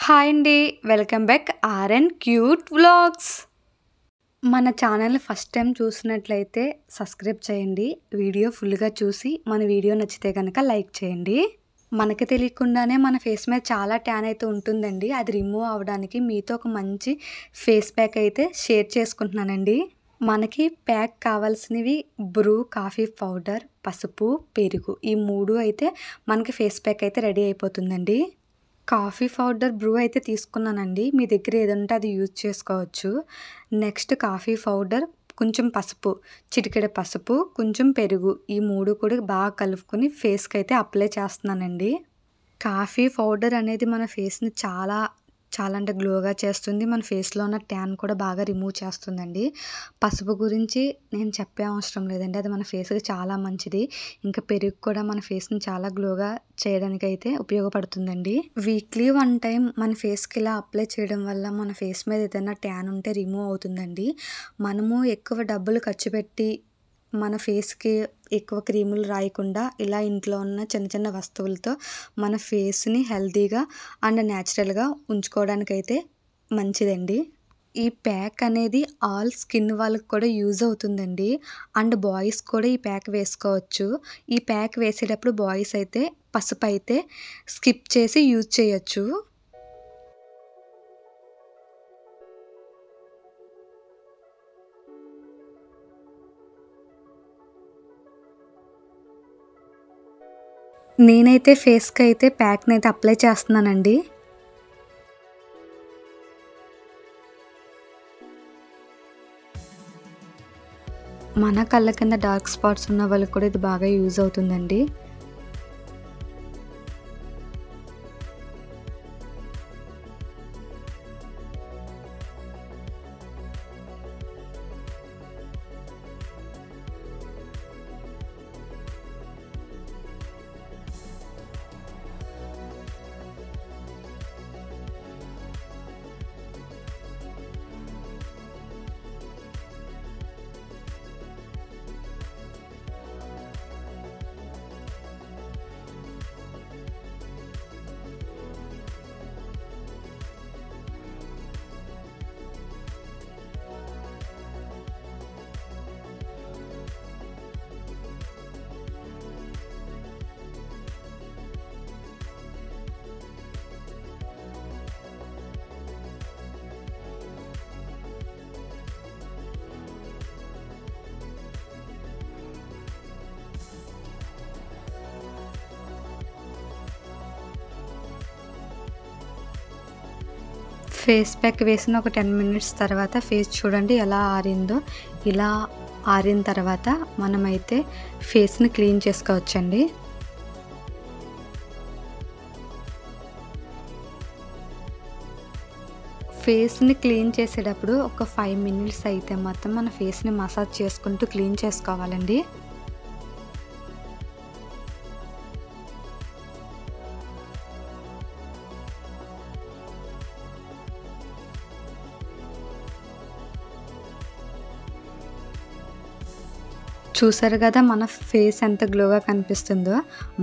Hi అండి. Welcome back RN cute vlogs. మన ఛానల్ని ఫస్ట్ టైం చూసినట్లయితే సబ్స్క్రైబ్ చేయండి. వీడియో ఫుల్గా చూసి మన వీడియో నచ్చితే కనుక లైక్ చేయండి. మనకి తెలియకుండానే మన ఫేస్ మీద చాలా ట్యాన్ అయితే ఉంటుందండి. అది రిమూవ్ అవ్వడానికి మీతో ఒక మంచి ఫేస్ ప్యాక్ అయితే షేర్ చేసుకుంటున్నానండి. మనకి ప్యాక్ కావాల్సినవి బ్రూ, కాఫీ పౌడర్, పసుపు, పెరుగు, ఈ 3 అయితే మనకి ఫేస్ ప్యాక్ అయితే రెడీ అయిపోతుందండి. కాఫీ పౌడర్, బ్రూ అయితే తీసుకున్నానండి. మీ దగ్గర ఏదంటే అది యూజ్ చేసుకోవచ్చు. నెక్స్ట్ కాఫీ పౌడర్, కొంచెం పసుపు, చిటికెడు పసుపు, కొంచెం పెరుగు, ఈ 3 కూడా బాగా కలుపుకొని ఫేస్కి అయితే అప్లై చేస్తున్నానండి. కాఫీ పౌడర్ అనేది మన ఫేస్ని చాలా అంటే గ్లోగా చేస్తుంది. మన ఫేస్లో ఉన్న ట్యాన్ కూడా బాగా రిమూవ్ చేస్తుందండి. పసుపు గురించి నేను చెప్పే అవసరం లేదండి, అది మన ఫేస్కి చాలా మంచిది. ఇంకా పెరుగు కూడా మన ఫేస్ని చాలా గ్లోగా చేయడానికి అయితే ఉపయోగపడుతుందండి. వీక్లీ 1 టైం మన ఫేస్కి ఇలా అప్లై చేయడం వల్ల మన ఫేస్ మీద ఏదైనా ట్యాన్ ఉంటే రిమూవ్ అవుతుందండి. మనము ఎక్కువ డబ్బులు ఖర్చు పెట్టి మన ఫేస్కి ఎక్కువ క్రీములు రాయకుండా ఇలా ఇంట్లో ఉన్న చిన్న చిన్న వస్తువులతో మన ఫేస్ని హెల్తీగా అండ్ న్యాచురల్గా ఉంచుకోవడానికైతే మంచిదండి. ఈ ప్యాక్ అనేది ఆల్ స్కిన్ వాళ్ళకి కూడా యూజ్ అవుతుందండి. అండ్ బాయ్స్ కూడా ఈ ప్యాక్ వేసుకోవచ్చు. ఈ ప్యాక్ వేసేటప్పుడు బాయ్స్ అయితే పసుపు అయితే స్కిప్ చేసి యూజ్ చేయొచ్చు. నేనైతే ఫేస్కి అయితే ప్యాక్ని అయితే అప్లై చేస్తున్నానండి. మన కళ్ళ కింద డార్క్ స్పాట్స్ ఉన్న వాళ్ళకి కూడా ఇది బాగా యూజ్ అవుతుందండి. ఫేస్ ప్యాక్ వేసిన ఒక 10 మినిట్స్ తర్వాత ఫేస్ చూడండి ఎలా ఆరిందో. ఇలా ఆరిన తర్వాత మనమైతే ఫేస్ని క్లీన్ చేసుకోవచ్చండి. ఫేస్ని క్లీన్ చేసేటప్పుడు ఒక 5 మినిట్స్ అయితే మాత్రం మన ఫేస్ని మసాజ్ చేసుకుంటూ క్లీన్ చేసుకోవాలండి. చూసారు కదా మన ఫేస్ ఎంత గ్లోగా కనిపిస్తుందో.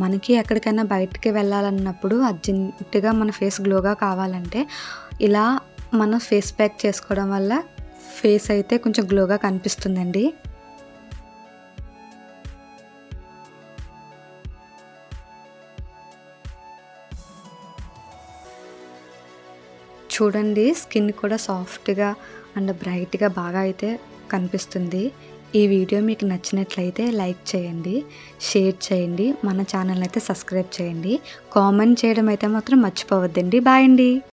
మనకి ఎక్కడికైనా బయటికి వెళ్ళాలన్నప్పుడు అర్జెంటుగా మన ఫేస్ గ్లోగా కావాలంటే ఇలా మనం ఫేస్ ప్యాక్ చేసుకోవడం వల్ల ఫేస్ అయితే కొంచెం గ్లోగా కనిపిస్తుందండి. చూడండి స్కిన్ కూడా సాఫ్ట్గా అండ్ బ్రైట్గా బాగా అయితే కనిపిస్తుంది. ఈ వీడియో మీకు నచ్చినట్లయితే లైక్ చేయండి, షేర్ చేయండి, మన ఛానల్ అయితే సబ్స్క్రైబ్ చేయండి, కామెంట్ చేయడం అయితే మాత్రం మర్చిపోవద్దండి. బాయ్ అండి.